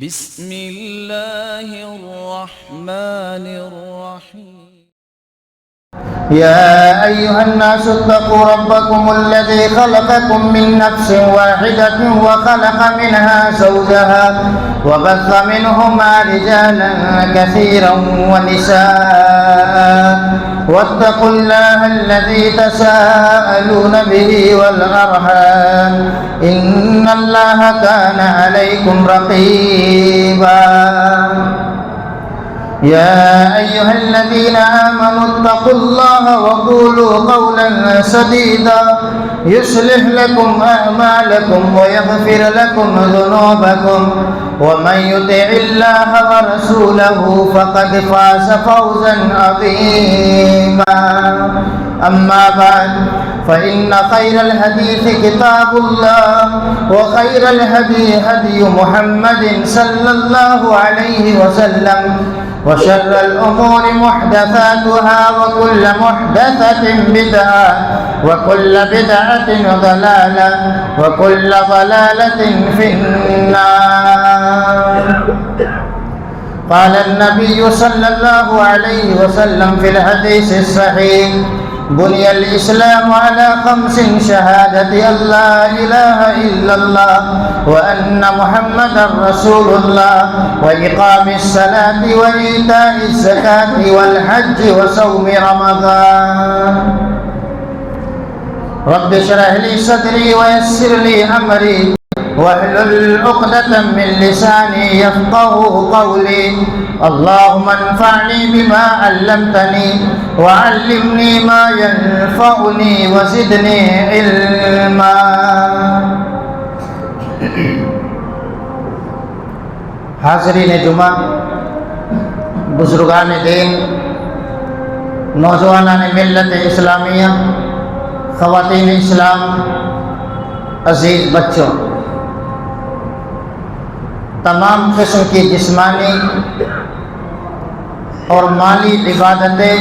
بسم الله الرحمن الرحيم. يا أيها الناس اتقوا ربكم الذي خلقكم من نفس واحدة وخلق منها زوجها وبث منهما رجالا كثيرا ونساء واتقوا الله الذي تساءلون به والأرحام إن الله كان عليكم رقيبا. يا أيها الذين آمنوا اتقوا الله وقولوا قولا سديدا يصلح لكم أعمالكم ويغفر لكم ذنوبكم ومن يطع الله ورسوله فقد فاز فوزا عظيما. أما بعد فإن خير الحديث كتاب الله وخير الهدي هدي محمد صلى الله عليه وسلم وشر الأمور محدثاتها وكل محدثة بدعة وكل بدعة ضلالة وكل ضلالة في النار. قال النبي صلى الله عليه وسلم في الحديث الصحيح: بني الإسلام على 5: شهادة أن لا إله إلا الله وأن محمدا رسول الله وإقام الصلاة وإيتاء الزكاة والحج وصوم رمضان. رب اشرح لي صدري ويسر لي أمري واحلل عقدة من لساني يفقهوا قولي. اللهم انفعني بما علمتني وعلمني ما ينفعني وزدني علما. حاضرین جمعہ، بزرگان دین، نوجوانان ملت اسلامیہ، خواتین اسلام، عزیز بچوں، تمام قسم کی جسمانی اور مالی عبادتیں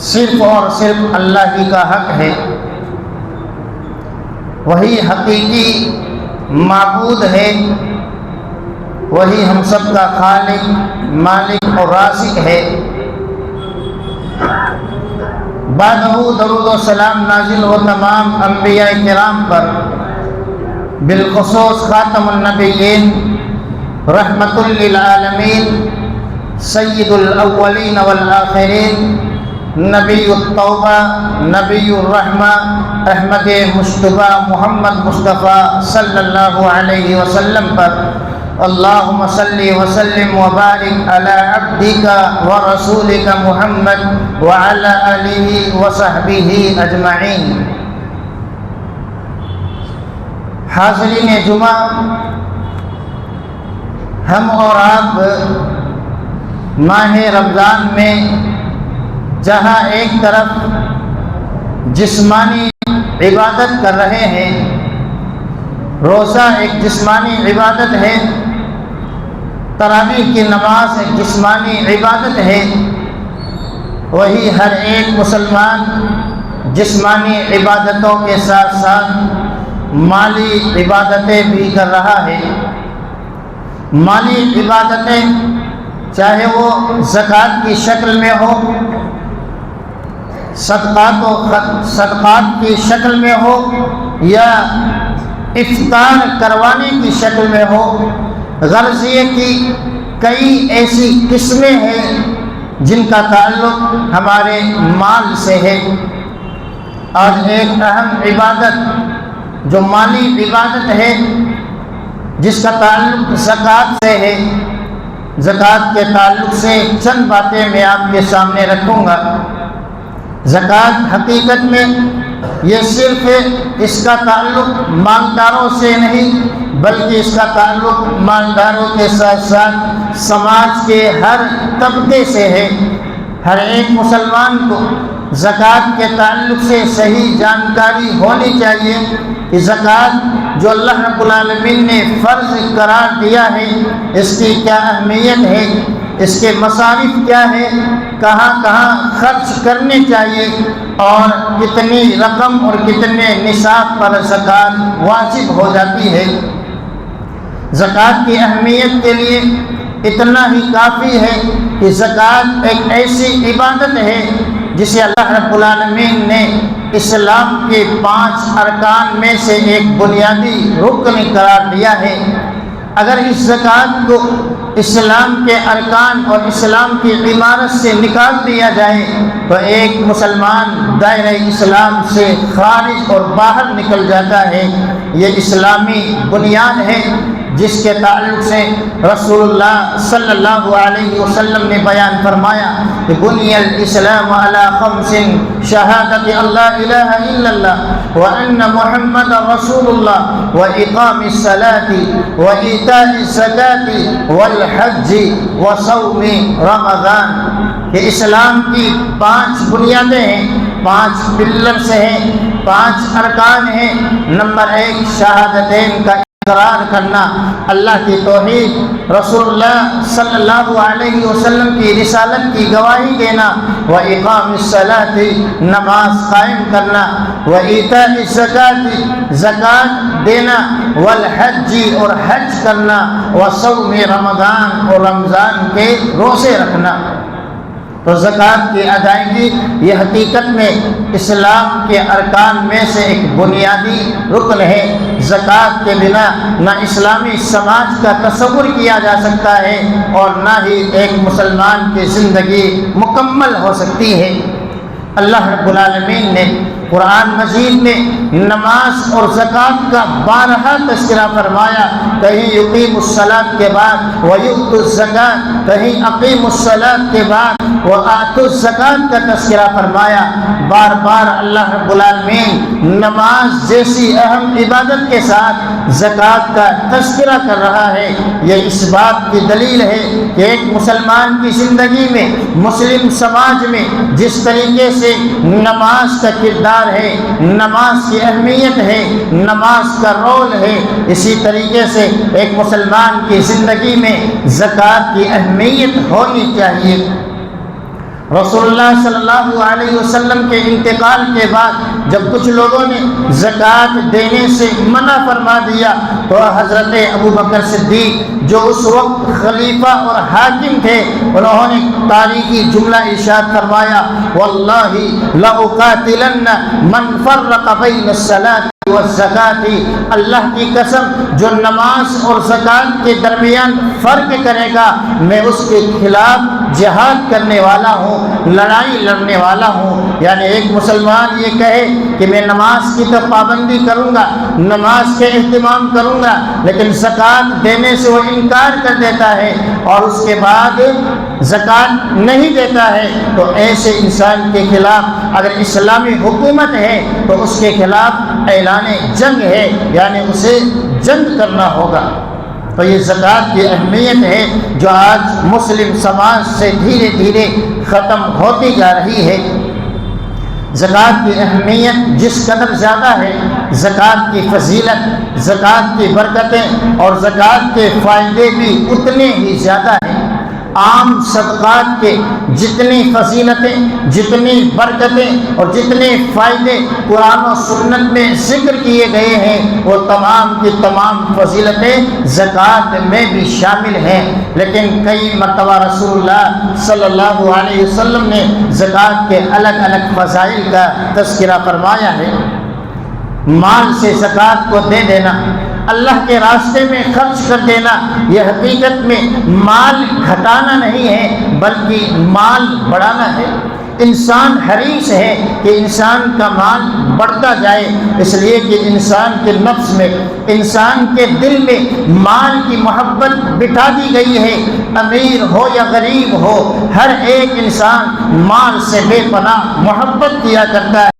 صرف اور صرف اللہ ہی کا حق ہے. وہی حقیقی معبود ہے، وہی ہم سب کا خالق، مالک اور رازق ہے. بعدہ درود و سلام نازل ہو تمام انبیاء کرام پر، بالخصوص خاتم النبیین، رحمت للعالمین، سید الاولین والآخرین، نبی التوبہ، نبی الرحمہ، احمد مجتبی محمد مصطفیٰ صلی اللہ علیہ وسلم پر. اللہم صلی وسلم وبارک علی عبدک ورسولک محمد وعلی آلہ وصحبہ اجمعین. حاضرین جمعہ، ہم اور آپ ماہ رمضان میں جہاں ایک طرف جسمانی عبادت کر رہے ہیں، روزہ ایک جسمانی عبادت ہے، تراویح کی نماز ایک جسمانی عبادت ہے، وہی ہر ایک مسلمان جسمانی عبادتوں کے ساتھ ساتھ مالی عبادتیں بھی کر رہا ہے. مالی عبادتیں چاہے وہ زکوٰۃ کی شکل میں ہو، صدقات کی شکل میں ہو، یا افطار کروانے کی شکل میں ہو. غرض یہ کہ کئی ایسی قسمیں ہیں جن کا تعلق ہمارے مال سے ہے. آج ایک اہم عبادت جو مالی عبادت ہے، جس کا تعلق زکوٰۃ سے ہے، زکوٰۃ کے تعلق سے چند باتیں میں آپ کے سامنے رکھوں گا. زکوٰۃ حقیقت میں یہ صرف اس کا تعلق مالداروں سے نہیں، بلکہ اس کا تعلق مالداروں کے ساتھ ساتھ سماج کے ہر طبقے سے ہے. ہر ایک مسلمان کو زکوٰۃ کے تعلق سے صحیح جانکاری ہونی چاہیے کہ زکوٰۃ جو اللہ رب العالمین نے فرض قرار دیا ہے، اس کی کیا اہمیت ہے، اس کے مصارف کیا ہے، کہاں کہاں خرچ کرنے چاہیے، اور کتنی رقم اور کتنے نصاب پر زکوٰۃ واجب ہو جاتی ہے. زکوٰۃ کی اہمیت کے لیے اتنا ہی کافی ہے کہ زکوٰۃ ایک ایسی عبادت ہے جسے اللہ رب العالمین نے اسلام کے 5 ارکان میں سے ایک بنیادی رکن قرار دیا ہے۔ اگر اس زکوٰۃ کو اسلام کے ارکان اور اسلام کی عمارت سے نکال دیا جائے تو ایک مسلمان دائرہ اسلام سے خارج اور باہر نکل جاتا ہے۔ یہ اسلامی بنیاد ہے جس کے تعلق سے رسول اللہ صلی اللہ علیہ وسلم نے بیان فرمایا کہ بنی الاسلام علی 5 شہادت اللہ الہ الا اللہ وان محمد رسول اللہ واقام الصلاۃ وایتاء الزکاۃ والحج وصوم رمضان۔ کہ اسلام کی 5 بنیادیں ہیں، 5 پلرز ہیں، 5 ارکان ہیں۔ نمبر 1 شہادتین کا اقرار کرنا، اللہ کی توحید، رسول اللہ صلی اللہ علیہ وسلم کی رسالت کی گواہی دینا، وإقام الصلاۃ نماز قائم کرنا، وإیتاء الزکاۃ زکوٰۃ دینا، والحج اور حج کرنا، وصوم رمضان اور رمضان کے روزے رکھنا۔ تو زکوٰۃ کی ادائیگی یہ حقیقت میں اسلام کے ارکان میں سے ایک بنیادی رکن ہے۔ زکوٰۃ کے بنا نہ اسلامی سماج کا تصور کیا جا سکتا ہے اور نہ ہی ایک مسلمان کی زندگی مکمل ہو سکتی ہے۔ اللہ رب العالمین نے قرآن مجید میں نماز اور زکوٰۃ کا بارہا تذکرہ فرمایا، کہیں یقیم الصلاۃ کے بعد ویؤتوا الزکاۃ، کہیں اقیم الصلاۃ کے بعد وآتوا الزکاۃ کا تذکرہ فرمایا۔ بار بار اللہ رب العالمین نماز جیسی اہم عبادت کے ساتھ زکوٰۃ کا تذکرہ کر رہا ہے۔ یہ اس بات کی دلیل ہے کہ ایک مسلمان کی زندگی میں، مسلم سماج میں جس طریقے سے نماز کا کردار ہے، نماز کی اہمیت ہے، نماز کا رول ہے، اسی طریقے سے ایک مسلمان کی زندگی میں زکوٰۃ کی اہمیت ہونی چاہیے۔ رسول اللہ صلی اللہ علیہ وسلم کے انتقال کے بعد جب کچھ لوگوں نے زکوٰۃ دینے سے منع فرما دیا تو حضرت ابوبکر صدیق جو اس وقت خلیفہ اور حاکم تھے، انہوں نے تاریخی جملہ ارشاد فرمایا، واللہ لأقاتلن من فرق بین الصلاۃ والزکاۃ، اللہ کی قسم جو نماز اور زکوٰۃ کے درمیان فرق کرے گا میں اس کے خلاف جہاد کرنے والا ہوں، لڑائی لڑنے والا ہوں۔ یعنی ایک مسلمان یہ کہے کہ میں نماز کی تو پابندی کروں گا، نماز کے اہتمام کروں گا، لیکن زکوٰۃ دینے سے وہ انکار کر دیتا ہے اور اس کے بعد زکوٰۃ نہیں دیتا ہے، تو ایسے انسان کے خلاف اگر اسلامی حکومت ہے تو اس کے خلاف اعلان جنگ ہے، یعنی اسے جنگ کرنا ہوگا۔ تو یہ زکوٰۃ کی اہمیت ہے جو آج مسلم سماج سے دھیرے دھیرے ختم ہوتی جا رہی ہے۔ زکوٰۃ کی اہمیت جس قدر زیادہ ہے، زکوٰۃ کی فضیلت، زکوٰۃ کی برکتیں اور زکوٰۃ کے فائدے بھی اتنے ہی زیادہ ہیں۔ عام صدقات کے جتنی فضیلتیں، جتنی برکتیں اور جتنے فائدے قرآن و سنت میں ذکر کیے گئے ہیں وہ تمام کی تمام فضیلتیں زکوٰۃ میں بھی شامل ہیں، لیکن کئی مرتبہ رسول اللہ صلی اللہ علیہ وسلم نے زکوٰۃ کے الگ الگ فضائل کا تذکرہ فرمایا ہے۔ مال سے زکوٰۃ کو دے دینا، اللہ کے راستے میں خرچ کر دینا، یہ حقیقت میں مال گھٹانا نہیں ہے بلکہ مال بڑھانا ہے۔ انسان حریص ہے کہ انسان کا مال بڑھتا جائے، اس لیے کہ انسان کے نفس میں، انسان کے دل میں مال کی محبت بٹھا دی گئی ہے۔ امیر ہو یا غریب ہو، ہر ایک انسان مال سے بے پناہ محبت کیا کرتا ہے۔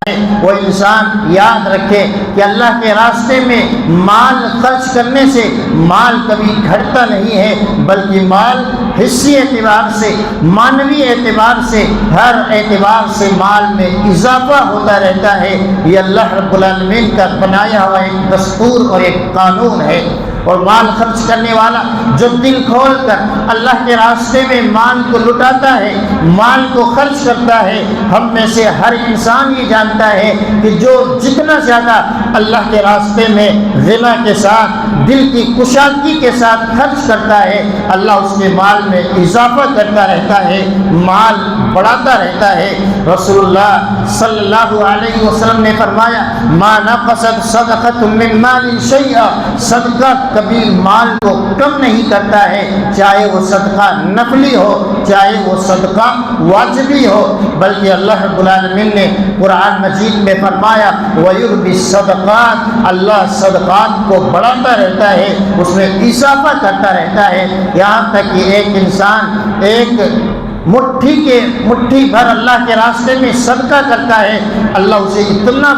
وہ انسان یاد رکھے کہ اللہ کے راستے میں مال خرچ کرنے سے مال کبھی گھٹتا نہیں ہے، بلکہ مال حصی اعتبار سے، معنوی اعتبار سے، ہر اعتبار سے مال میں اضافہ ہوتا رہتا ہے۔ یہ اللہ رب العالمین کا بنایا ہوا ایک دستور اور ایک قانون ہے۔ اور مال خرچ کرنے والا جو دل کھول کر اللہ کے راستے میں مال کو لٹاتا ہے، مال کو خرچ کرتا ہے، ہم میں سے ہر انسان یہ جانتا ہے کہ جو جتنا زیادہ اللہ کے راستے میں غنا کے ساتھ دل کی کشادگی کے ساتھ خرچ کرتا ہے اللہ اس کے مال میں اضافہ کرتا رہتا ہے، مال بڑھاتا رہتا ہے۔ رسول اللہ صلی اللہ علیہ وسلم نے فرمایا ما نقصت صدقۃ من مال شیئا، صدقہ کبھی مال کو کم نہیں کرتا ہے، چاہے وہ صدقہ نفلی ہو چاہے وہ صدقہ واجبی ہو، بلکہ اللہ رب العالمین نے قرآن مجید میں فرمایا وَيُرْبِ الصَّدَقَاتِ، اللہ صدقات کو بڑھاتا رہتا ہے، اس میں اضافہ کرتا رہتا ہے، یہاں تک کہ ایک انسان ایک مٹھی بھر اللہ کے راستے میں صدقہ کرتا ہے، اللہ اسے اتنا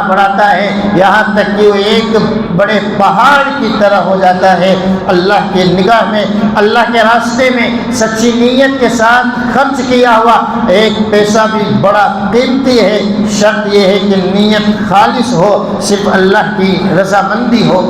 بڑھاتا ہے یہاں تک کہ وہ ایک بڑے پہاڑ کی طرح ہو جاتا ہے۔ اللہ کے نگاہ میں، اللہ کے راستے میں سچی نیت کے ساتھ خرچ کیا ہوا ایک پیسہ بھی بڑا قیمتی ہے، شرط یہ ہے کہ نیت خالص ہو، صرف اللہ کی رضامندی ہو۔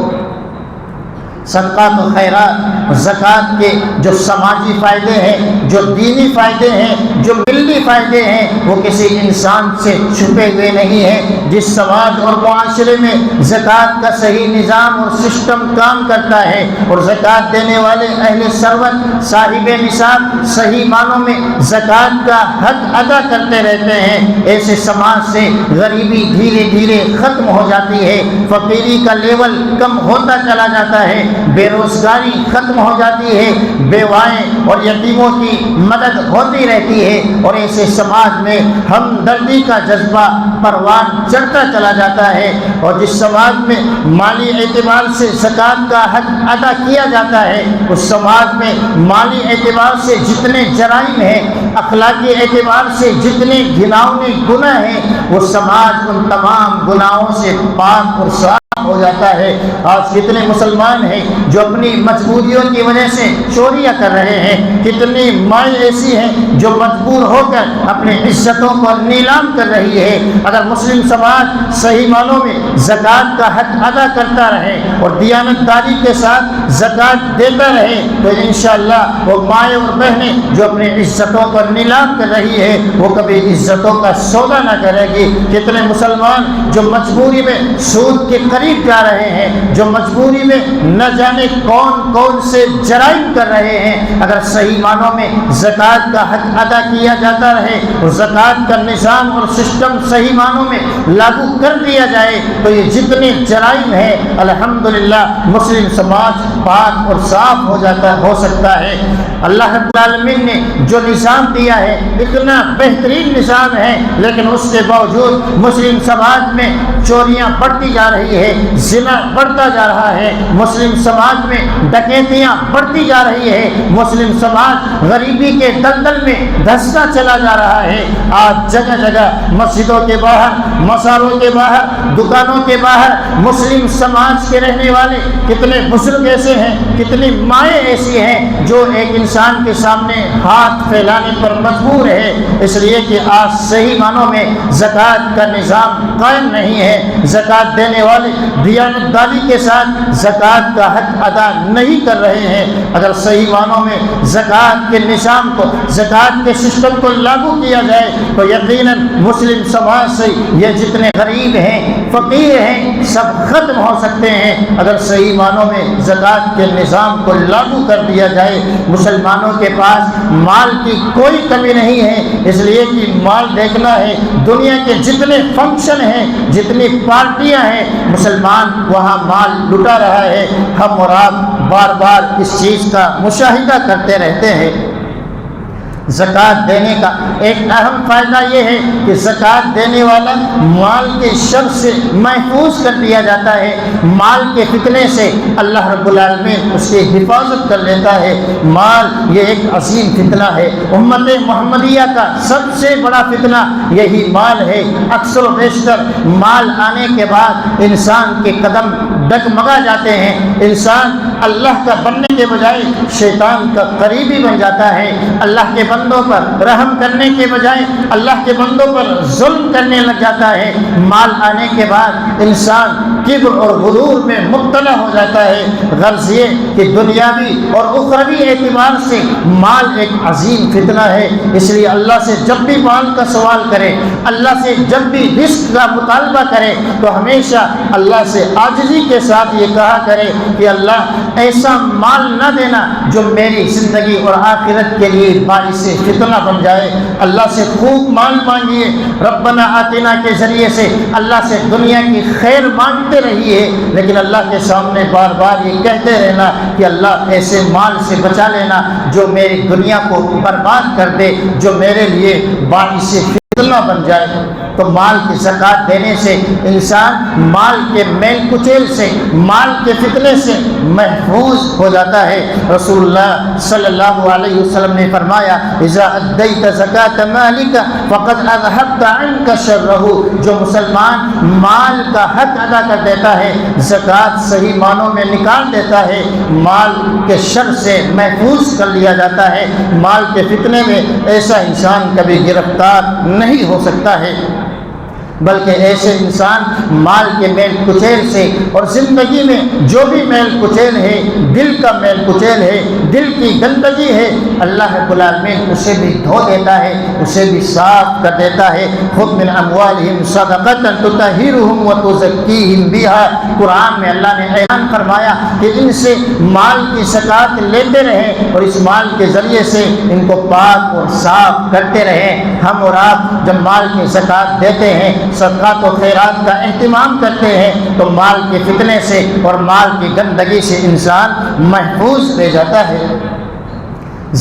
صدقات و خیرات، زکوٰۃ کے جو سماجی فائدے ہیں، جو دینی فائدے ہیں، جو ملی فائدے ہیں، وہ کسی انسان سے چھپے ہوئے نہیں ہیں۔ جس سماج اور معاشرے میں زکوٰۃ کا صحیح نظام اور سسٹم کام کرتا ہے اور زکوٰۃ دینے والے اہل ثروت صاحب نصاب صحیح معنوں میں زکوٰۃ کا حق ادا کرتے رہتے ہیں، ایسے سماج سے غریبی دھیرے دھیرے ختم ہو جاتی ہے، فقیری کا لیول کم ہوتا چلا جاتا ہے، بے روزگاری ختم ہو جاتی ہے، بیوائیں اور یتیموں کی مدد ہوتی رہتی ہے، اور ایسے سماج میں ہمدردی کا جذبہ پروان چڑھتا چلا جاتا ہے۔ اور جس سماج میں مالی اعتبار سے زکوٰۃ کا حق ادا کیا جاتا ہے، اس سماج میں مالی اعتبار سے جتنے جرائم ہیں، اخلاقی اعتبار سے جتنے گھناؤنے گناہ ہیں، وہ سماج ان تمام گناہوں سے پاک اور صاف ہو جاتا ہے۔ آج کتنے مسلمان ہیں جو اپنی مجبوریوں کی وجہ سے چوریاں کر رہے ہیں، کتنی مائیں ایسی ہیں جو مجبور ہو کر اپنے عزتوں کو نیلام کر رہی ہے۔ اگر مسلم سماج صحیح معنوں میں زکوٰۃ کا حق ادا کرتا رہے اور دیانتداری کے ساتھ زکوٰۃ دیتا رہے تو انشاءاللہ وہ مائیں اور بہنیں جو اپنی عزتوں کو نیلام کر رہی ہے وہ کبھی عزتوں کا سودا نہ کرے گی۔ کتنے مسلمان جو مجبوری میں سود کے قریب جا رہے ہیں، جو مجبوری میں نہ جانے کون سے جرائم کر رہے ہیں، اگر صحیح معنوں میں زکوٰۃ کا حق ادا کیا جاتا رہے اور زکوٰۃ کا نظام اور سسٹم صحیح معنوں میں لاگو کر دیا جائے تو یہ جتنے جرائم ہیں الحمدللہ مسلم سماج پاک اور صاف ہو سکتا ہے۔ اللہ رب العالمین نے جو نظام دیا ہے اتنا بہترین نظام ہے، لیکن اس کے باوجود مسلم سماج میں چوریاں بڑھتی جا رہی ہے، زنا بڑھتا جا رہا ہے، مسلم سماج میں ڈکیتیاں بڑھتی جا رہی ہے، مسلم سماج غریبی کے دلدل میں دھستا چلا جا رہا ہے۔ آج جگہ جگہ مسجدوں کے باہر، مزاروں کے باہر، دکانوں کے باہر مسلم سماج کے رہنے والے کتنے بزرگ ایسے ہیں، کتنی مائیں ایسی ہیں جو ایک انسان کے سامنے ہاتھ پھیلانے پر مجبور ہے، اس لیے کہ آج صحیح معنوں میں زکوٰۃ کا نظام قائم نہیں ہے۔ زکوٰۃ دینے والے دیانتداری کے ساتھ زکوٰۃ کا حق ادا نہیں کر رہے ہیں۔ اگر صحیح معنوں میں زکوٰۃ کے نظام کو، زکوٰۃ کے سسٹم کو لاگو کیا جائے تو یقیناً مسلم سماج سے یہ جتنے غریب ہیں، فقیر ہیں، سب ختم ہو سکتے ہیں۔ اگر صحیح معنوں میں زکوٰۃ کے نظام کو لاگو کر دیا جائے، مسلمانوں کے پاس مال کی کوئی کمی نہیں ہے، اس لیے کہ مال دیکھنا ہے، دنیا کے جتنے فنکشن ہیں، جتنی پارٹیاں ہیں، مسلمان وہاں مال لٹا رہا ہے۔ ہم اور آپ بار بار اس چیز کا مشاہدہ کرتے رہتے ہیں۔ زکوٰۃ دینے کا ایک اہم فائدہ یہ ہے کہ زکوٰۃ دینے والا مال کے شر سے محفوظ کر دیا جاتا ہے، مال کے فتنے سے اللہ رب العالمین اس کی حفاظت کر لیتا ہے۔ مال یہ ایک عظیم فتنہ ہے، امت محمدیہ کا سب سے بڑا فتنہ یہی مال ہے۔ اکثر و بیشتر مال آنے کے بعد انسان کے قدم ڈگمگا جاتے ہیں، انسان اللہ کا بننے کے بجائے شیطان کا قریبی بن جاتا ہے، اللہ کے بندوں پر رحم کرنے کے بجائے اللہ کے بندوں پر ظلم کرنے لگ جاتا ہے۔ مال آنے کے بعد انسان کبر اور غرور میں مبتلا ہو جاتا ہے۔ غرض یہ کہ دنیاوی اور اخروی اعتبار سے مال ایک عظیم فتنہ ہے، اس لیے اللہ سے جب بھی مال کا سوال کرے، اللہ سے جب بھی رزق کا مطالبہ کرے تو ہمیشہ اللہ سے عاجزی کے ساتھ یہ کہا کرے کہ اللہ ایسا مال نہ دینا جو میری زندگی اور آخرت کے لیے باعث فتنہ بن جائے۔ اللہ سے خوب مال مانگیے، ربنا آتنا کے ذریعے سے اللہ سے دنیا کی خیر مانگتے رہیے، لیکن اللہ کے سامنے بار بار یہ کہتے رہنا کہ اللہ ایسے مال سے بچا لینا جو میری دنیا کو برباد کر دے، جو میرے لیے باعث فتنہ بن جائے۔ تو مال کی زکوٰۃ دینے سے انسان مال کے میل کچیل سے، مال کے فتنے سے محفوظ ہو جاتا ہے۔ رسول اللہ صلی اللہ علیہ وسلم نے فرمایا اذا ادیت زکاۃ مالک فقد اذهبت عنك شرہ، جو مسلمان مال کا حق ادا کر دیتا ہے، زکوٰۃ صحیح معنوں میں نکال دیتا ہے، مال کے شر سے محفوظ کر لیا جاتا ہے۔ مال کے فتنے میں ایسا انسان کبھی گرفتار نہیں ہو سکتا ہے، بلکہ ایسے انسان مال کے میل کچیل سے اور زندگی میں جو بھی میل کچیل ہے، دل کا میل کچیل ہے، دل کی گندگی ہے، اللہ رب العالمین اسے بھی دھو دیتا ہے، اسے بھی صاف کر دیتا ہے۔ خذ من اموالہم صدقۃ تطہرہم وتزکیہم بہا، قرآن میں اللہ نے اعلان فرمایا کہ ان سے مال کی زکوٰۃ لیتے رہیں اور اس مال کے ذریعے سے ان کو پاک اور صاف کرتے رہیں۔ ہم اور آپ جب مال کی زکوٰۃ دیتے ہیں، صدقات و خیرات کا اہتمام کرتے ہیں، تو مال کے فتنے سے اور مال کی گندگی سے انسان محفوظ رہ جاتا ہے۔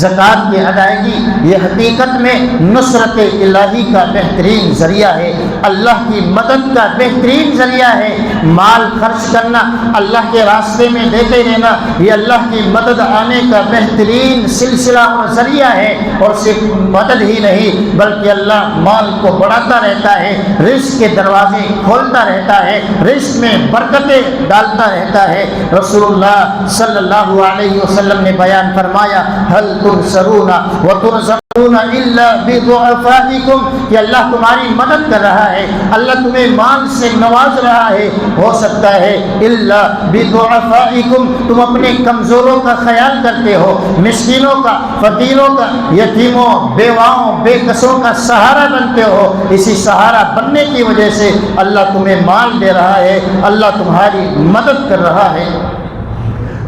زکوٰۃ کی ادائیگی یہ حقیقت میں نصرت الہی کا بہترین ذریعہ ہے، اللہ کی مدد کا بہترین ذریعہ ہے۔ مال خرچ کرنا، اللہ کے راستے میں دیتے رہنا، یہ اللہ کی مدد آنے کا بہترین سلسلہ اور ذریعہ ہے۔ اور صرف مدد ہی نہیں بلکہ اللہ مال کو بڑھاتا رہتا ہے، رزق کے دروازے کھولتا رہتا ہے، رزق میں برکتیں ڈالتا رہتا ہے۔ رسول اللہ صلی اللہ علیہ وسلم نے بیان فرمایا حل تنصرون وترزقون الا بضعفائکم، کہ اللہ تمہاری مدد کر رہا ہے، اللہ تمہیں مال سے نواز رہا ہے، ہو سکتا ہے الا بضعفائکم، تم اپنے کمزوروں کا خیال کرتے ہو، مسکینوں کا، فقیروں کا، یتیموں، بیواؤں، بے کسوں کا سہارا بنتے ہو، اسی سہارا بننے کی وجہ سے اللہ تمہیں مال دے رہا ہے، اللہ تمہاری مدد کر رہا ہے۔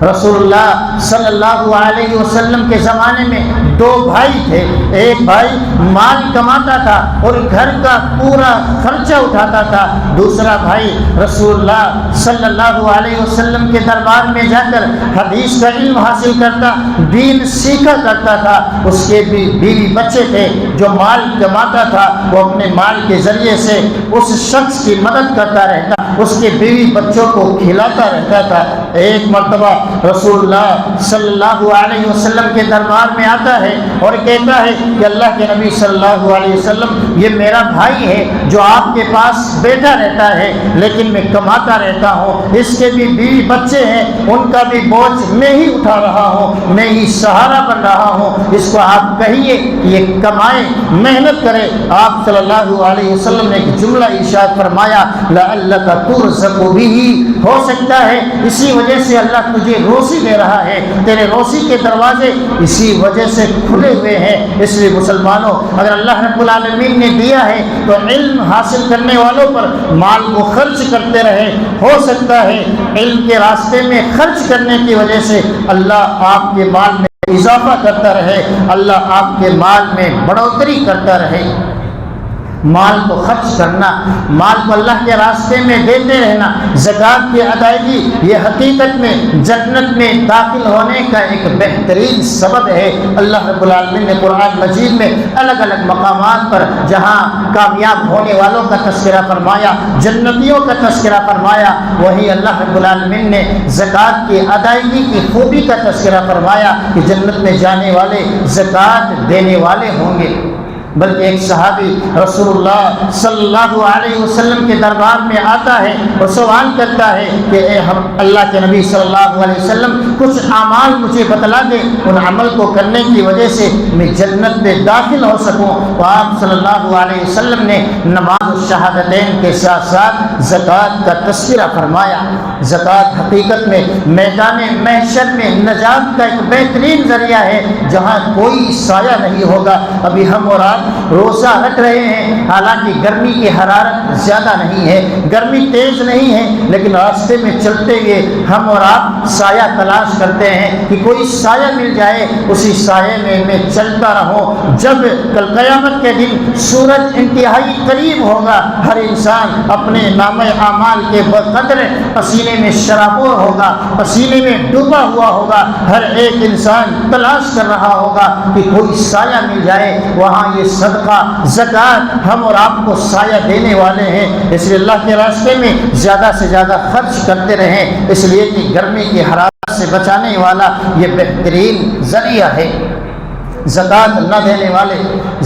رسول اللہ صلی اللہ علیہ وسلم کے زمانے میں دو بھائی تھے، ایک بھائی مال کماتا تھا اور گھر کا پورا خرچہ اٹھاتا تھا، دوسرا بھائی رسول اللہ صلی اللہ علیہ وسلم کے دربار میں جا کر حدیث کا علم حاصل کرتا، دین سیکھا کرتا تھا۔ اس کے بھی بیوی بچے تھے، جو مال کماتا تھا وہ اپنے مال کے ذریعے سے اس شخص کی مدد کرتا رہتا، اس کے بیوی بچوں کو کھلاتا رہتا تھا۔ ایک مرتبہ رسول اللہ صلی اللہ علیہ وسلم کے دربار میں آتا ہے اور کہتا ہے کہ اللہ کے نبی صلی اللہ علیہ وسلم، یہ میرا بھائی ہے جو آپ کے پاس بیٹھا رہتا ہے لیکن میں کماتا رہتا ہوں، اس کے بھی بیوی بچے ہیں، ان کا بھی بوجھ میں ہی اٹھا رہا ہوں، میں ہی سہارا بن رہا ہوں، اس کو آپ کہیے کہ یہ کمائے، محنت کرے۔ آپ صلی اللہ علیہ وسلم نے ایک جملہ ارشاد فرمایا لعلک ترزق بہ، ہو سکتا ہے اسی وجہ سے اللہ تجھے روزی دے رہا ہے، تیرے روزی کے دروازے اسی وجہ سے کھلے ہوئے ہیں۔ اس لیے مسلمانوں، اگر اللہ رب العالمین نے دیا ہے تو علم حاصل کرنے والوں پر مال کو خرچ کرتے رہے، ہو سکتا ہے علم کے راستے میں خرچ کرنے کی وجہ سے اللہ آپ کے مال میں اضافہ کرتا رہے، اللہ آپ کے مال میں بڑھوتری کرتا رہے۔ مال کو خرچ کرنا، مال کو اللہ کے راستے میں دیتے رہنا، زکوٰۃ کی ادائیگی یہ حقیقت میں جنت میں داخل ہونے کا ایک بہترین سبب ہے۔ اللہ رب العالمین نے قرآن مجید میں الگ الگ مقامات پر جہاں کامیاب ہونے والوں کا تذکرہ فرمایا، جنتیوں کا تذکرہ فرمایا، وہیں اللہ رب العالمین نے زکوٰۃ کی ادائیگی کی خوبی کا تذکرہ فرمایا کہ جنت میں جانے والے زکوٰۃ دینے والے ہوں گے۔ بلکہ ایک صحابی رسول اللہ صلی اللہ علیہ وسلم کے دربار میں آتا ہے اور سوال کرتا ہے کہ اے اللہ کے نبی صلی اللہ علیہ وسلم کچھ اعمال مجھے بتلا دیں، ان عمل کو کرنے کی وجہ سے میں جنت میں داخل ہو سکوں۔ تو آپ صلی اللہ علیہ وسلم نے نماز الشہادتین کے ساتھ ساتھ زکوٰۃ کا تذکرہ فرمایا۔ زکوٰۃ حقیقت میں میدان محشر میں نجات کا ایک بہترین ذریعہ ہے جہاں کوئی سایہ نہیں ہوگا۔ ابھی ہم اور آپ روزہ رکھ رہے ہیں، حالانکہ گرمی کی حرارت زیادہ نہیں ہے، گرمی تیز نہیں ہے، لیکن راستے میں چلتے ہوئے ہم اور آپ سایہ تلاش کرتے ہیں کہ کوئی سایہ مل جائے، اسی سایے میں چلتا رہوں۔ جب کل قیامت کے دن سورج انتہائی قریب ہوگا، ہر انسان اپنے نامہ اعمال کے بقدر پسینے میں شرابور ہوگا، پسینے میں ڈوبا ہوا ہوگا، ہر ایک انسان تلاش کر رہا ہوگا کہ کوئی سایہ مل جائے۔ وہاں یہ صدقہ زکوٰۃ ہم اور آپ کو سایہ دینے والے ہیں، اس لیے اللہ کے راستے میں زیادہ سے زیادہ خرچ کرتے رہیں، اس لیے کہ گرمی کی حرارت سے بچانے والا یہ بہترین ذریعہ ہے۔ زکوٰۃ نہ دینے والے،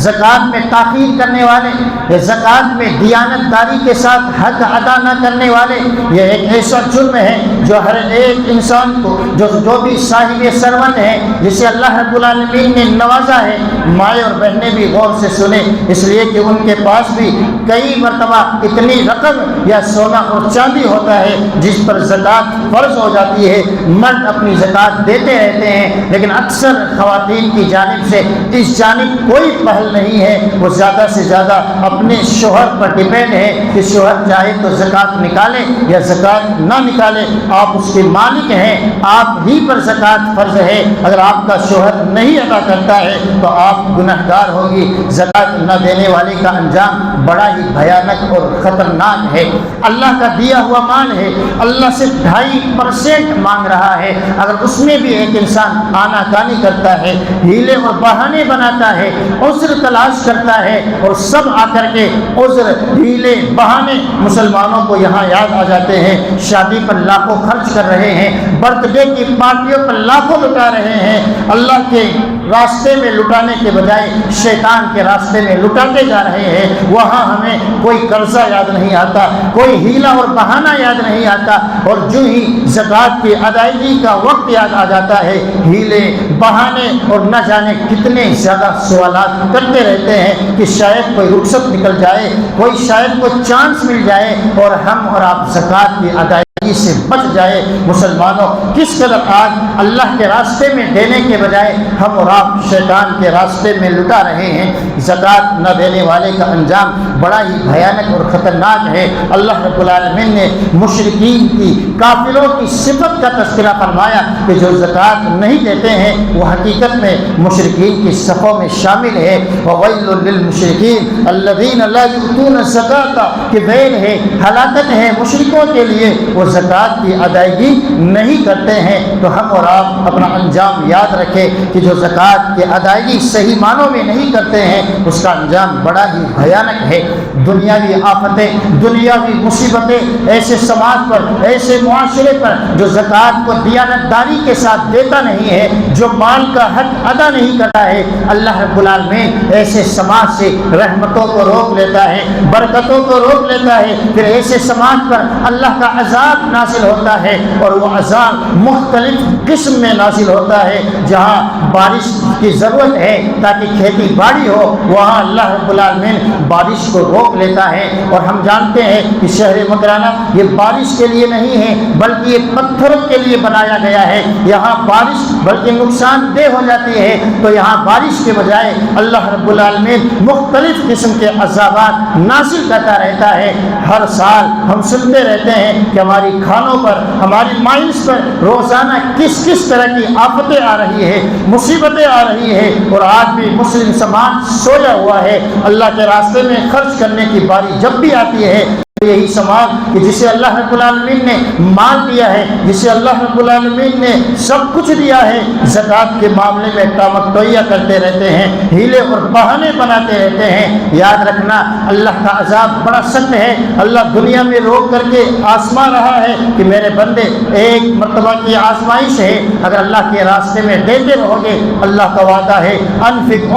زکوٰۃ میں تاخیر کرنے والے، یا زکوٰۃ میں دیانت داری کے ساتھ حق ادا نہ کرنے والے، یہ ایک ایسا جرم ہے جو ہر ایک انسان کو جو بھی صاحب سرون ہے، جسے اللہ رب العالمین نے نوازا ہے، مائیں اور بہنیں بھی غور سے سنیں، اس لیے کہ ان کے پاس بھی کئی مرتبہ اتنی رقم یا سونا اور چاندی ہوتا ہے جس پر زکوٰۃ فرض ہو جاتی ہے۔ مرد اپنی زکوٰۃ دیتے رہتے ہیں، لیکن اکثر خواتین کی جانب سے اس جانب کوئی پہل نہیں ہے، وہ زیادہ سے زیادہ اپنے شوہر پر ڈیپینڈ ہے کہ شوہر چاہے تو زکوٰۃ نکالے یا زکوٰۃ نہ نکالے، آپ اس کے مالک ہیں، آپ ہی پر زکوٰۃ فرض ہے۔ اگر آپ کا شوہر نہیں ادا کرتا ہے تو آپ گنہگار ہوگی۔ زکوٰۃ نہ دینے والے کا انجام بڑا ہی بھیانک اور خطرناک ہے۔ اللہ کا دیا ہوا مال ہے، اللہ سے 2.5% مانگ رہا ہے، اگر اس میں بھی ایک انسان آنا کانی کرتا ہے، ہیلے اور بہانے بناتا ہے، عذر تلاش کرتا ہے، اور سب آ کر کے عذر ہیلے بہانے مسلمانوں کو یہاں یاد آ جاتے ہیں، شادی پر لاکھوں خرچ کر رہے ہیں، برتھ ڈے کی پارٹیوں پر لاکھوں لٹا رہے ہیں، اللہ کے راستے میں لٹانے کے بجائے شیطان کے راستے میں لٹاتے جا رہے ہیں۔ وہاں ہمیں کوئی قرضہ یاد نہیں آتا، کوئی ہیلا اور بہانہ یاد نہیں آتا، اور جو ہی زکوٰۃ کی ادائیگی کا وقت یاد آ جاتا ہے، ہیلے بہانے اور نہ جانے کتنے زیادہ سوالات کرتے رہتے ہیں کہ شاید کوئی رخصت نکل جائے، کوئی شاید کوئی چانس مل جائے اور ہم اور آپ زکوٰۃ کی ادائیگی سے بچ جائے۔ مسلمانوں، کس قدر آج اللہ کے راستے میں دینے کے بجائے ہم اور آپ شیطان کے راستے میں لٹا رہے ہیں۔ زکوٰۃ نہ دینے والے کا انجام بڑا ہی بھیانک اور خطرناک ہے۔ اللہ رب العالمین نے مشرکین کی، کافروں کی صفت کا تذکرہ فرمایا کہ جو زکوٰۃ نہیں دیتے ہیں وہ حقیقت میں مشرکین کی صفوں میں شامل ہے۔ وَوَيْلٌ لِّلْمُشْرِكِينَ الَّذِينَ لَا يُؤْتُونَ الزَّكَاةَ کہ ویل ہے، ہلاکت ہے مشرکوں کے لیے، وہ زکوٰۃ کی ادائیگی نہیں کرتے ہیں۔ تو ہم اور آپ اپنا انجام یاد رکھیں کہ جو زکوٰۃ کی ادائیگی صحیح معنوں میں نہیں کرتے ہیں اس کا انجام بڑا ہی بھیانک ہے۔ دنیاوی آفتیں، دنیاوی مصیبتیں ایسے سماج پر، ایسے معاشرے پر جو زکوٰۃ کو دیانت داری کے ساتھ دیتا نہیں ہے، جو مال کا حق ادا نہیں کرتا ہے، اللہ رب العالمین ایسے سماج سے رحمتوں کو روک لیتا ہے، برکتوں کو روک لیتا ہے، پھر ایسے سماج پر اللہ کا عذاب نازل ہوتا ہے، اور وہ عذاب مختلف قسم میں نازل ہوتا ہے۔ جہاں بارش کی ضرورت ہے تاکہ کھیتی باڑی ہو، وہاں اللہ رب العالمین بارش کو روک لیتا ہے۔ اور ہم جانتے ہیں کہ شہر مکرانہ یہ بارش کے لیے نہیں ہے بلکہ یہ پتھروں کے لیے بنایا گیا ہے۔ یہاں بارش بلکہ نقصان دہ ہو جاتی ہے، تو یہاں بارش کے بجائے اللہ رب العالمین مختلف قسم کے عذابات نازل کرتا رہتا ہے۔ ہر سال ہم سنتے رہتے ہیں کہ ہماری کھانوں پر، ہماری مائنس پر روزانہ کس کس طرح کی آفتیں آ رہی ہے، مصیبتیں آ رہی ہے، اور آج بھی مسلم سماج سویا ہوا ہے۔ اللہ کے راستے میں خرچ کرنے کی باری جب بھی آتی ہے یہی سماج کہ جسے اللہ رب العالمین نے مال دیا ہے، جسے اللہ رب العالمین نے سب کچھ دیا ہے، زکوٰۃ کے معاملے میں ٹامک ٹوئیاں کرتے رہتے ہیں، ہیلے اور بہانے بناتے رہتے ہیں۔ یاد رکھنا اللہ کا عذاب بڑا سخت ہے۔ اللہ دنیا میں روک کر کے آزما رہا ہے کہ میرے بندے ایک مرتبہ کی آزمائش ہے، اگر اللہ کے راستے میں دیتے رہو گے، اللہ کا وعدہ ہے انفق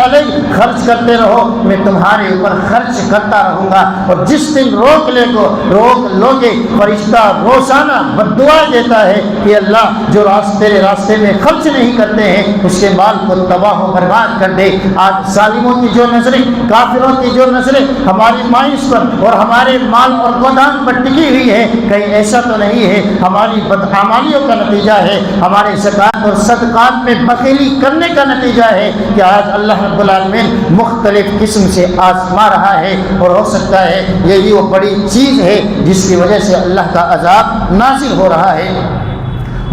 علیک، خرچ کرتے رہو، میں تمہارے اوپر خرچ کرتا رہوں گا۔ اور جس دن روک لو گے، فرشتہ روزانہ بددعا دیتا ہے کہ اللہ جو تیرے راستے میں خرچ نہیں کرتے ہیں اس کے مال کو تباہ و برباد کر دے۔ آج ظالموں کی جو نظریں، کافروں کی جو نظریں ہماری مائش پر اور ہمارے مال اور گودام پر ٹکی ہوئی ہے، کہیں ایسا تو نہیں ہے ہماری بدعمالیوں کا نتیجہ ہے، ہمارے زکوٰۃ اور صدقات میں بخیلی کرنے کا نتیجہ ہے کہ آج اللہ رب العالمین مختلف قسم سے آزما رہا ہے، اور ہو سکتا ہے یہی وہ بڑی چیز ہے جس کی وجہ سے اللہ کا عذاب نازل ہو رہا ہے۔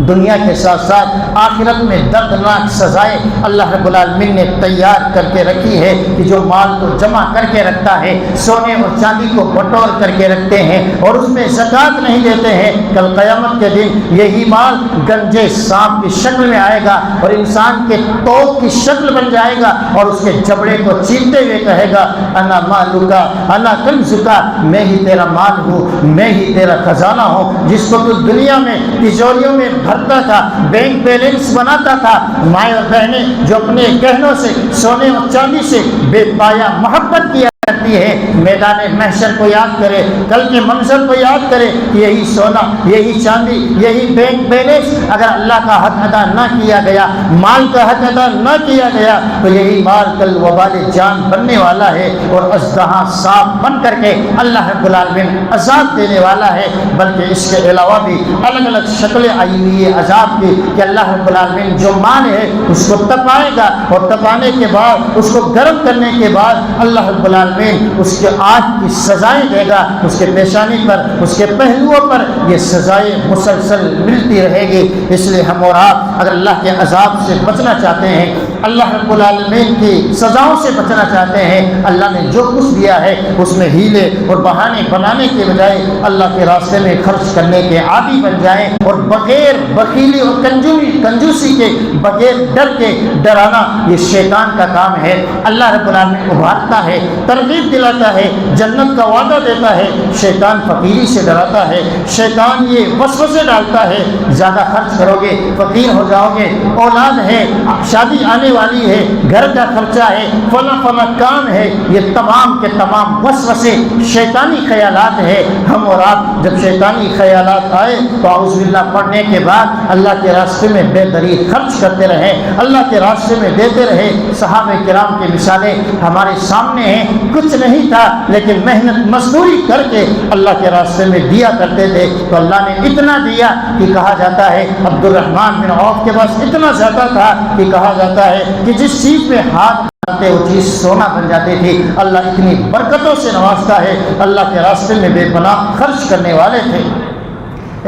دنیا کے ساتھ ساتھ آخرت میں دردناک سزائیں اللہ رب العالمین نے تیار کر کے رکھی ہے کہ جو مال کو جمع کر کے رکھتا ہے، سونے اور چاندی کو بٹور کر کے رکھتے ہیں اور اس میں زکوٰۃ نہیں دیتے ہیں، کل قیامت کے دن یہی مال گنجے سانپ کی شکل میں آئے گا اور انسان کے توق کی شکل بن جائے گا اور اس کے جبڑے کو چیرتے ہوئے کہے گا انا مالکا انا کنزکا، میں ہی تیرا مال ہوں، میں ہی تیرا خزانہ ہوں، جس کو تو دنیا میں تجوریوں میں بھرتا تھا، بینک بیلنس بناتا تھا۔ مائیں اور بہنیں جو اپنے گہنوں سے، سونے اور چاندی سے بے پایا محبت کیا کرتی ہے، میدان محشر کو یاد کرے، کل کے منظر کو یاد کرے کہ یہی سونا، یہی چاندی، یہی بینک بیلنس اگر اللہ کا حق ادا نہ کیا گیا، مال کا حق ادا نہ کیا گیا، تو یہی مال کل وبال جان بننے والا ہے اور اژدہا سانپ بن کر کے اللہ رب العالمین عذاب دینے والا ہے۔ بلکہ اس کے علاوہ بھی الگ الگ شکلیں آئی ہوئی ہے عذاب کی کہ اللہ رب العالمین جو مال ہے اس کو تپائے گا، اور تپانے کے بعد اس کو گرم کرنے کے بعد اللہ رب العالمین اس کے آگ کی سزائیں دے گا، اس کے پیشانی پر، اس کے پہلوؤں پر یہ سزائیں مسلسل ملتی رہے گی۔ اس لیے ہم اور آپ اگر اللہ کے عذاب سے بچنا چاہتے ہیں، اللہ رب العالمین کی سزاؤں سے بچنا چاہتے ہیں، اللہ نے جو کچھ دیا ہے اس میں ہیلے اور بہانے بنانے کے بجائے اللہ کے راستے میں خرچ کرنے کے عادی بن جائیں، اور بغیر بخیلی اور کنجوسی کے، بغیر ڈر کے ڈرانا یہ شیطان کا کام ہے۔ اللہ رب العالمین ابھارتا ہے، ترغیب دلاتا ہے، جنت کا وعدہ دیتا ہے، شیطان فقیری سے ڈراتا ہے، شیطان یہ وسوسے ڈالتا ہے زیادہ خرچ کرو گے فقیر ہو جاؤ گے، اولاد ہے، شادی آنے والی ہے، گھر کا خرچہ ہے، فلاں فلاں کام ہے، یہ تمام کے تمام وسوسے شیطانی خیالات ہے۔ ہم اور آپ جب شیطانی خیالات آئے تو اعوذ باللہ پڑھنے کے بعد اللہ کے راستے میں بے دریغ خرچ کرتے رہے، اللہ کے راستے میں دیتے رہے۔ صحابہ کرام کی مثالیں ہمارے سامنے ہیں، کچھ نہیں تھا لیکن محنت مزدوری کر کے اللہ کے راستے میں دیا کرتے تھے، تو اللہ نے اتنا دیا کہ کہا جاتا ہے عبد الرحمن بن عوف کے پاس اتنا زیادہ تھا کہ کہا جاتا ہے کہ جس چیز میں ہاتھ وہ چیز سونا بن جاتی تھی۔ اللہ اتنی برکتوں سے نوازتا ہے، اللہ کے راستے میں بے پناہ خرچ کرنے والے تھے۔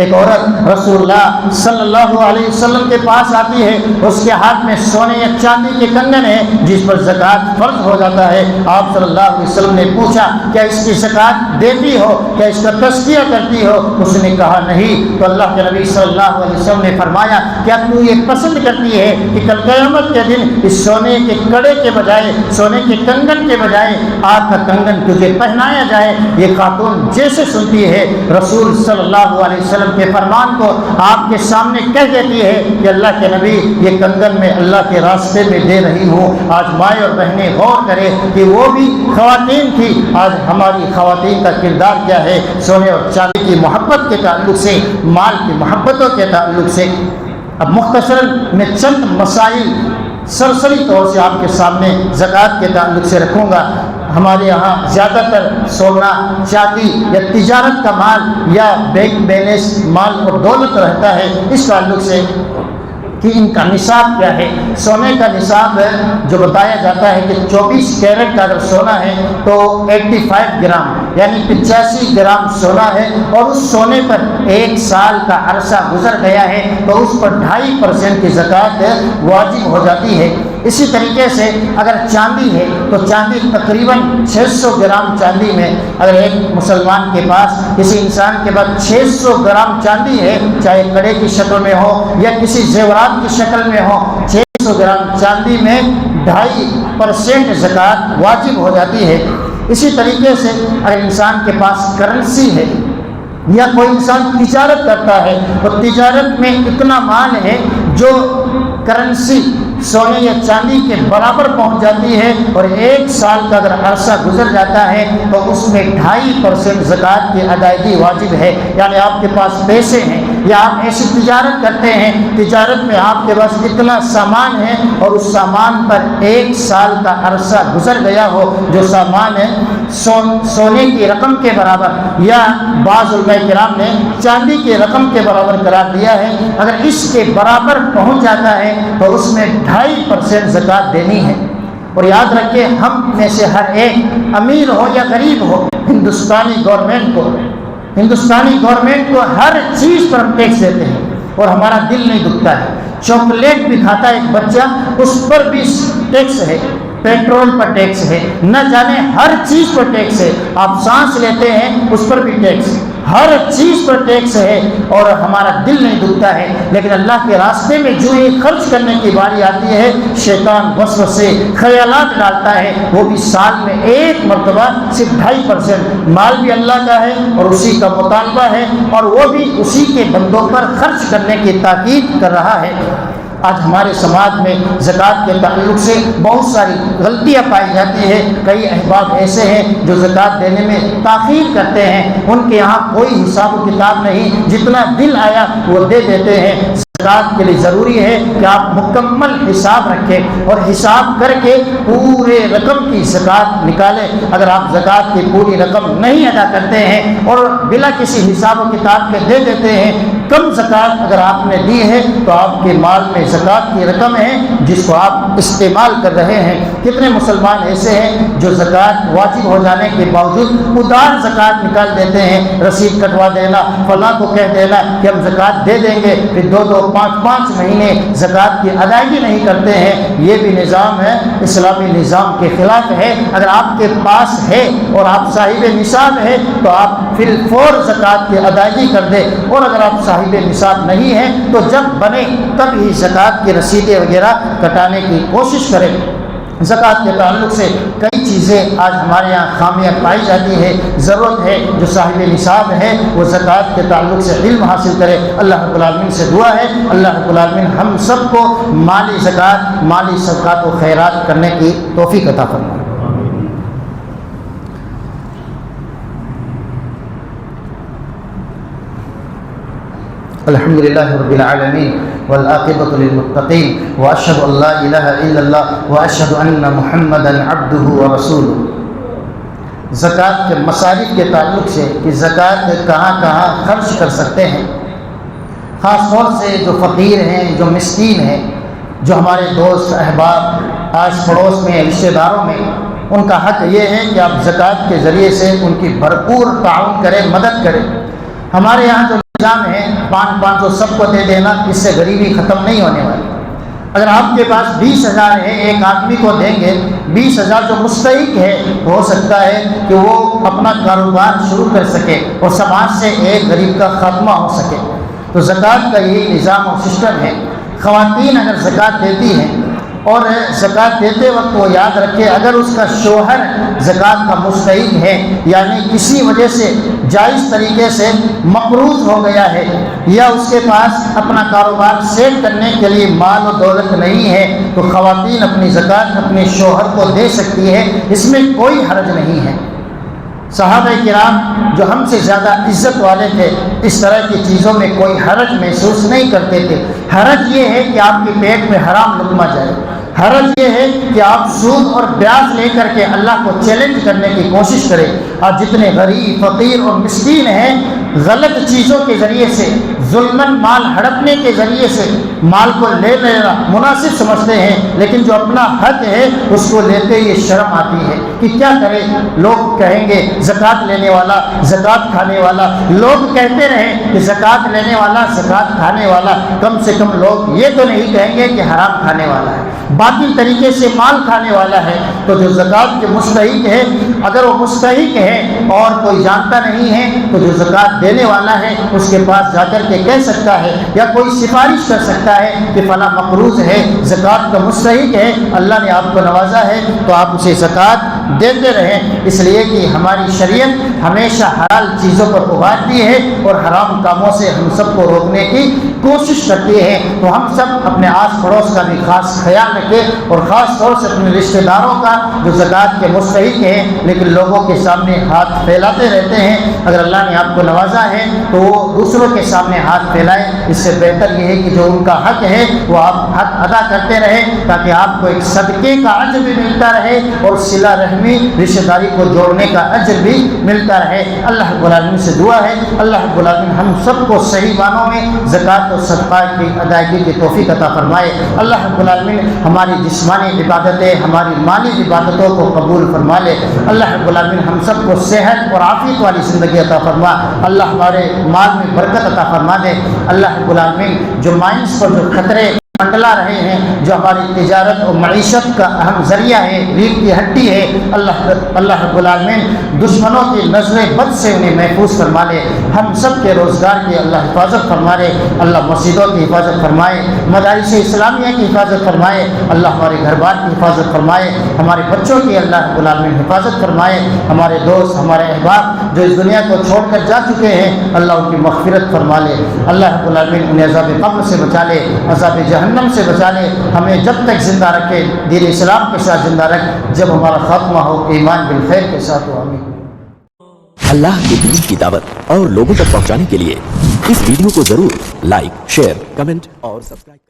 ایک عورت رسول اللہ صلی اللہ علیہ وسلم کے پاس آتی ہے، اس کے ہاتھ میں سونے یا چاندی کے کنگن ہے جس پر زکوٰۃ فرض ہو جاتا ہے۔ آپ صلی اللہ علیہ وسلم نے پوچھا کیا اس کی زکوٰۃ دیتی ہو، کیا اس کا تزکیہ کرتی ہو؟ اس نے کہا نہیں۔ تو اللہ کے نبی صلی اللہ علیہ وسلم نے فرمایا کیا تو یہ پسند کرتی ہے کہ کل قیامت کے دن اس سونے کے کڑے کے بجائے، سونے کے کنگن کے بجائے آگ کا کنگن تجھے پہنایا جائے؟ یہ خاتون جیسے سنتی ہے رسول صلی اللہ علیہ وسلم کے فرمان کو آپ کے سامنے کہہ دیتی ہے کہ اللہ کے نبی یہ کنگن میں اللہ کے راستے میں دے رہی ہوں۔ آج مائیں اور بہنیں غور کریں کہ وہ بھی خواتین تھی، آج ہماری خواتین کا کردار کیا ہے سونے اور چاندی کی محبت کے تعلق سے، مال کی محبتوں کے تعلق سے۔ اب مختصراً میں چند مسائل سرسری طور سے آپ کے سامنے زکوٰۃ کے تعلق سے رکھوں گا۔ ہمارے یہاں زیادہ تر سونا، چاندی یا تجارت کا مال یا بینک بیلنس مال اور دولت رہتا ہے، اس تعلق سے کہ ان کا نصاب کیا ہے۔ سونے کا نصاب جو بتایا جاتا ہے کہ 24 کیرٹ کا اگر سونا ہے تو 85 گرام یعنی 85 گرام سونا ہے، اور اس سونے پر 1 سال کا عرصہ گزر گیا ہے تو اس پر 2.5% کی زکوٰۃ واجب ہو جاتی ہے۔ اسی طریقے سے اگر چاندی ہے تو چاندی تقریباً 600 گرام چاندی میں اگر ایک مسلمان کے پاس کسی انسان کے پاس 600 گرام چاندی ہے، چاہے کڑے کی شکل میں ہو یا کسی زیورات کی شکل میں ہو، 600 گرام چاندی میں 2.5% زکوٰۃ واجب ہو جاتی ہے۔ اسی طریقے سے اگر انسان کے پاس کرنسی ہے یا کوئی انسان تجارت کرتا ہے تو تجارت میں اتنا مال ہے جو کرنسی سونے یا چاندی کے برابر پہنچ جاتی ہے، اور 1 سال کا اگر عرصہ گزر جاتا ہے تو اس میں 2.5% زکوٰۃ کی ادائیگی واجب ہے۔ یعنی آپ کے پاس پیسے ہیں یا آپ ایسی تجارت کرتے ہیں، تجارت میں آپ کے پاس اتنا سامان ہے اور اس سامان پر 1 سال کا عرصہ گزر گیا ہو، جو سامان ہے سونے کی رقم کے برابر یا بعض علماء کرام نے چاندی کی رقم کے برابر قرار دیا ہے، اگر اس کے برابر پہنچ جاتا ہے تو اس میں 2.5% زکوٰۃ دینی ہے۔ اور یاد رکھیں، ہم میں سے ہر ایک امیر ہو یا غریب ہو، ہندوستانی گورنمنٹ کو ہر چیز پر ہم ٹیکس دیتے ہیں اور ہمارا دل نہیں دکھتا ہے۔ چاکلیٹ بھی کھاتا ہے ایک بچہ، اس پر بھی ٹیکس ہے، پیٹرول پر ٹیکس ہے، نہ جانے ہر چیز پر ٹیکس ہے۔ آپ سانس لیتے ہیں اس پر بھی ٹیکس، ہر چیز پر ٹیکس ہے اور ہمارا دل نہیں دکھتا ہے۔ لیکن اللہ کے راستے میں جو یہ خرچ کرنے کی باری آتی ہے، شیطان وسوسے خیالات ڈالتا ہے، وہ بھی سال میں 1 مرتبہ صرف 2.5%۔ مال بھی اللہ کا ہے اور اسی کا مطالبہ ہے اور وہ بھی اسی کے بندوں پر خرچ کرنے کی تاکید کر رہا ہے۔ آج ہمارے سماج میں زکوٰۃ کے تعلق سے بہت ساری غلطیاں پائی جاتی ہے۔ کئی احباب ایسے ہیں جو زکوٰۃ دینے میں تاخیر کرتے ہیں، ان کے یہاں کوئی حساب و کتاب نہیں، جتنا دل آیا وہ دے دیتے ہیں۔ زکوٰۃ کے لیے ضروری ہے کہ آپ مکمل حساب رکھیں اور حساب کر کے پورے رقم کی زکوٰۃ نکالیں۔ اگر آپ زکوٰۃ کی پوری رقم نہیں ادا کرتے ہیں اور بلا کسی حساب و کتاب کے دے دیتے ہیں، کم زکوٰۃ اگر آپ نے دی ہے تو آپ کے مال میں زکوٰۃ کی رقم ہے جس کو آپ استعمال کر رہے ہیں۔ کتنے مسلمان ایسے ہیں جو زکوٰۃ واجب ہو جانے کے باوجود ادھار زکوٰۃ نکال دیتے ہیں، رسید کٹوا دینا، فلاں کو کہہ دینا کہ ہم زکوٰۃ دے دیں گے، پھر 2-2 5-5 مہینے زکوٰۃ کی ادائیگی نہیں کرتے ہیں۔ یہ بھی نظام ہے، اسلامی نظام کے خلاف ہے۔ اگر آپ کے پاس ہے اور آپ صاحب نصاب ہے تو آپ فی الفور زکوٰۃ کی ادائیگی کر دیں، اور اگر آپ صاحب نصاب نہیں ہیں تو جب بنے تب ہی زکوٰۃ کی رسیدیں وغیرہ کٹانے کی کوشش کریں۔ زکوٰۃ کے تعلق سے کئی چیزیں آج ہمارے یہاں خامیاں پائی جاتی ہے، ضرورت ہے جو صاحب نصاب ہے وہ زکوٰۃ کے تعلق سے علم حاصل کرے۔ اللہ رب العالمین سے دعا ہے اللہ رب العالمین ہم سب کو مالی زکوٰۃ، مالی صدقات و خیرات کرنے کی توفیق عطا فرمائے۔ الحمد للہ رب العالمین والعاقبۃ للمتقین واشہد ان لا الہ الا اللہ واشہد ان محمدا عبدہ ورسولہ۔ زکوٰۃ کے مصارف کے تعلق سے کہ زکوٰۃ کہاں کہاں خرچ کر سکتے ہیں، خاص طور سے جو فقیر ہیں، جو مسکین ہیں، جو ہمارے دوست احباب آس پڑوس میں، رشتہ داروں میں، ان کا حق یہ ہے کہ آپ زکوٰۃ کے ذریعے سے ان کی بھرپور تعاون کریں، مدد کریں۔ ہمارے یہاں جو نظام ہے 500 سب کو دے دینا، اس سے غریبی ختم نہیں ہونے والی۔ اگر آپ کے پاس 20,000 ہے، ایک آدمی کو دیں گے 20,000 جو مستحق ہے، ہو سکتا ہے کہ وہ اپنا کاروبار شروع کر سکے اور سماج سے ایک غریب کا خاتمہ ہو سکے۔ تو زکوٰۃ کا یہی نظام اور سسٹم ہے۔ خواتین اگر زکوٰۃ دیتی ہیں اور زکوٰۃ دیتے وقت وہ یاد رکھے اگر اس کا شوہر زکوٰۃ کا مستحق ہے، یعنی کسی وجہ سے جائز طریقے سے مقروض ہو گیا ہے یا اس کے پاس اپنا کاروبار سیٹ کرنے کے لیے مال و دولت نہیں ہے، تو خواتین اپنی زکوٰۃ اپنے شوہر کو دے سکتی ہے، اس میں کوئی حرج نہیں ہے۔ صحابہ کرام جو ہم سے زیادہ عزت والے تھے اس طرح کی چیزوں میں کوئی حرج محسوس نہیں کرتے تھے۔ حرج یہ ہے کہ آپ کے پیٹ میں حرام لقمہ جائے، حرج یہ ہے کہ آپ سود اور بیاج لے کر کے اللہ کو چیلنج کرنے کی کوشش کریں۔ آج جتنے غریب، فقیر اور مسکین ہیں غلط چیزوں کے ذریعے سے، ظلماً مال ہڑپنے کے ذریعے سے مال کو لے لینا مناسب سمجھتے ہیں، لیکن جو اپنا حق ہے اس کو لیتے یہ شرم آتی ہے کہ کیا کرے، لوگ کہیں گے زکوٰۃ لینے والا، زکوٰۃ کھانے والا، لوگ کہتے رہیں کہ زکوٰۃ لینے والا، زکوٰۃ کھانے والا، کم سے کم لوگ یہ تو نہیں کہیں گے کہ حرام کھانے والا ہے۔ باطل طریقے سے مال کھانے والا ہے، تو جو زکوٰۃ کے مستحق ہے، اگر وہ مستحق ہے اور کوئی جانتا نہیں ہے تو جو زکوٰۃ دینے والا ہے اس کے پاس جا کر کے کہہ سکتا ہے یا کوئی سفارش کر سکتا ہے کہ فلاں مقروض ہے، زکوٰۃ کا مستحق ہے، اللہ نے آپ کو نوازا ہے تو آپ اسے زکوٰۃ دیتے رہیں، اس لیے کہ ہماری شریعت ہمیشہ حلال چیزوں پر ابھارتی ہے اور حرام کاموں سے ہم سب کو روکنے کی کوشش کرتی ہے۔ تو ہم سب اپنے آس پڑوس کا بھی خاص خیال رکھیں اور خاص طور سے اپنے رشتہ داروں کا جو زکوٰۃ کے مستحق ہیں لیکن لوگوں کے سامنے ہاتھ پھیلاتے رہتے ہیں، اگر اللہ نے آپ کو نوازا ہے تو وہ دوسروں کے سامنے ہاتھ پھیلائیں، اس سے بہتر یہ ہے کہ جو ان کا حق ہے وہ آپ حق ادا کرتے رہیں تاکہ آپ کو ایک صدقے کا اجر بھی ملتا رہے اور صلہ رحمی رشتہ داری کو جوڑنے کا اجر بھی ملتا رہے۔ اللہ رب العالمین سے دعا ہے اللہ رب العالمین ہم سب کو صحیح معنوں میں زکوٰۃ اور صدقہ کی ادائیگی کی توفیق عطا فرمائے۔ اللہ رب العالمین ہماری جسمانی عبادتیں، ہماری مالی عبادتوں کو قبول فرما لے۔ اللہ رب العالمین ہم سب کو صحت اور عافیت والی زندگی عطا فرما، اللہ ہمارے مال میں برکت عطا فرما دے۔ اللہ رب العالمین جو مائنس پر جو خطرے منڈلا رہے ہیں، جو ہماری تجارت اور معیشت کا اہم ذریعہ ہے، ریڑھ کی ہڈی ہے، اللہ رب العالمین دشمنوں کی نظر بد سے انہیں محفوظ فرما لے، ہم سب کے روزگار کی اللہ حفاظت فرما لے، اللہ مسجدوں کی حفاظت فرمائے، مدارس اسلامیہ کی حفاظت فرمائے، اللہ ہمارے گھر بار کی حفاظت فرمائے، ہمارے بچوں کی اللہ رب العالمین حفاظت فرمائے، ہمارے دوست ہمارے احباب جو اس دنیا کو چھوڑ کر جا چکے ہیں اللہ ان کی مغفرت فرما لے، اللہ رب العالمین انہیں عذاب قبر سے بچا لے، عذاب جہنم سے بچا لے، ہمیں جب تک زندہ رکھے دین اسلام کے ساتھ زندہ رکھ، جب ہمارا خاتمہ ہو ایمان بالخیر کے ساتھ ہو، آمین۔ اللہ کے دین کی دعوت اور لوگوں تک پہنچانے کے لیے اس ویڈیو کو ضرور لائک، شیئر، کمنٹ اور سبسکرائب